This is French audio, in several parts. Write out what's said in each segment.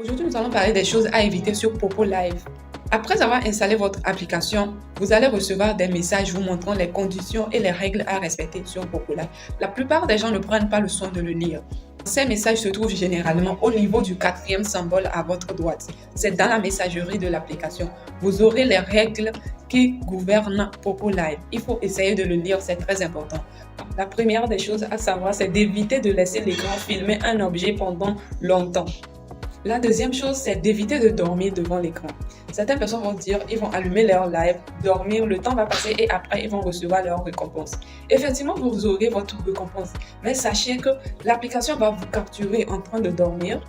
Aujourd'hui, nous allons parler des choses à éviter sur Popo Live. Après avoir installé votre application, vous allez recevoir des messages vous montrant les conditions et les règles à respecter sur Popo Live. La plupart des gens ne prennent pas le soin de le lire. Ces messages se trouvent généralement au niveau du quatrième symbole à votre droite. C'est dans la messagerie de l'application. Vous aurez les règles qui gouvernent Popo Live. Il faut essayer de le lire, c'est très important. La première des choses à savoir, c'est d'éviter de laisser l'écran filmer un objet pendant longtemps. La deuxième chose, c'est d'éviter de dormir devant l'écran. Certaines personnes vont dire, ils vont allumer leur live, dormir, le temps va passer et après, ils vont recevoir leur récompense. Effectivement, vous aurez votre récompense, mais sachez que l'application va vous capturer en train de dormir.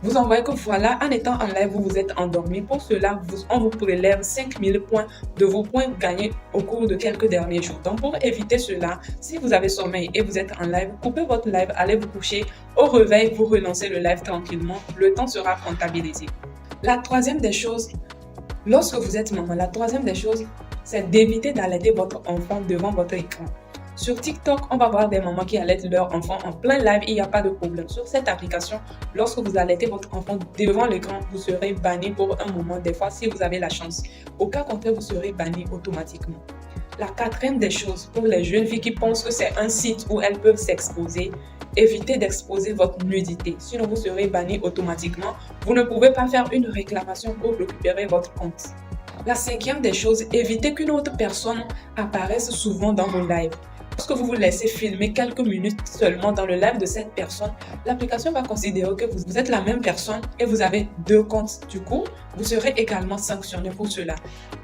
Vous envoyez que voilà, en étant en live, vous êtes endormi. Pour cela, on vous prélève 5000 points de vos points gagnés au cours de quelques derniers jours. Donc, pour éviter cela, si vous avez sommeil et vous êtes en live, coupez votre live, allez vous coucher. Au réveil, vous relancez le live tranquillement. Le temps sera comptabilisé. La troisième des choses, lorsque vous êtes maman, c'est d'éviter d'allaiter votre enfant devant votre écran. Sur TikTok, on va voir des mamans qui allaitent leur enfant en plein live, il n'y a pas de problème. Sur cette application, lorsque vous allaitez votre enfant devant l'écran, vous serez banni pour un moment, des fois si vous avez la chance. Au cas contraire, vous serez banni automatiquement. La quatrième des choses, pour les jeunes filles qui pensent que c'est un site où elles peuvent s'exposer, évitez d'exposer votre nudité, sinon vous serez banni automatiquement. Vous ne pouvez pas faire une réclamation pour récupérer votre compte. La cinquième des choses, évitez qu'une autre personne apparaisse souvent dans vos lives. Lorsque vous vous laissez filmer quelques minutes seulement dans le live de cette personne, l'application va considérer que vous êtes la même personne et vous avez deux comptes. Du coup, vous serez également sanctionné pour cela.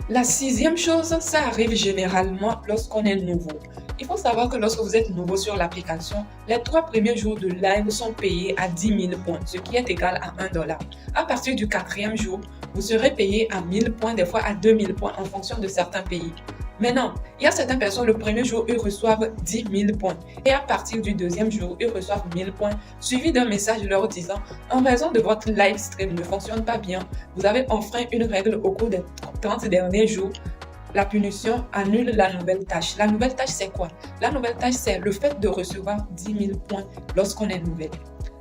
La sixième chose, ça arrive généralement lorsqu'on est nouveau. Il faut savoir que lorsque vous êtes nouveau sur l'application, les 3 premiers jours de live sont payés à 10 000 points, ce qui est égal à $1. À partir du 4e jour, vous serez payé à 1000 points, des fois à 2000 points en fonction de certains pays. Maintenant, il y a certaines personnes, le premier jour, ils reçoivent 10 000 points. Et à partir du 2e jour, ils reçoivent 1000 points, suivi d'un message leur disant « En raison de votre live stream ne fonctionne pas bien, vous avez enfreint une règle au cours des 30 derniers jours. La punition annule la nouvelle tâche. » La nouvelle tâche, c'est quoi? La nouvelle tâche, c'est le fait de recevoir 10 000 points lorsqu'on est nouvelle.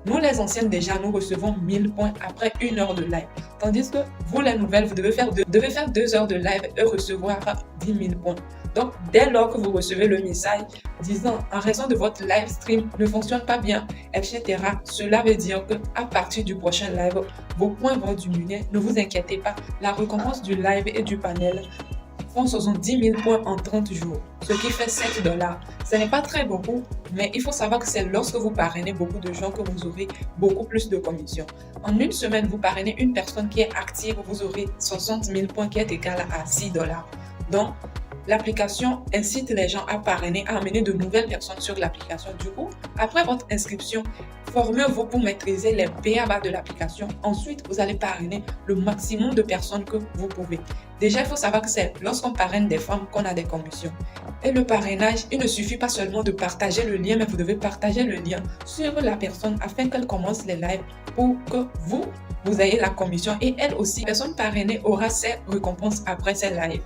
Nous, les anciennes, déjà, nous recevons 1000 points après 1 heure de live. Tandis que vous, les nouvelles, vous devez faire 2 heures de live et recevoir 10 000 points. Donc, dès lors que vous recevez le message disant « En raison de votre live stream ne fonctionne pas bien, etc. », cela veut dire qu'à partir du prochain live, vos points vont diminuer. Ne vous inquiétez pas, la récompense du live et du panel font 70 000 points en 30 jours, ce qui fait $7. Ce n'est pas très beaucoup, mais il faut savoir que c'est lorsque vous parrainez beaucoup de gens que vous aurez beaucoup plus de commissions. En une semaine, vous parrainez une personne qui est active, vous aurez 60 000 points qui est égal à $6. Donc, l'application incite les gens à parrainer, à amener de nouvelles personnes sur l'application. Du coup, après votre inscription, formez-vous pour maîtriser les b.a.-ba de l'application. Ensuite, vous allez parrainer le maximum de personnes que vous pouvez. Déjà, il faut savoir que c'est lorsqu'on parraine des femmes qu'on a des commissions. Et le parrainage, il ne suffit pas seulement de partager le lien, mais vous devez partager le lien sur la personne afin qu'elle commence les lives pour que vous ayez la commission. Et elle aussi, la personne parrainée aura ses récompenses après ses lives.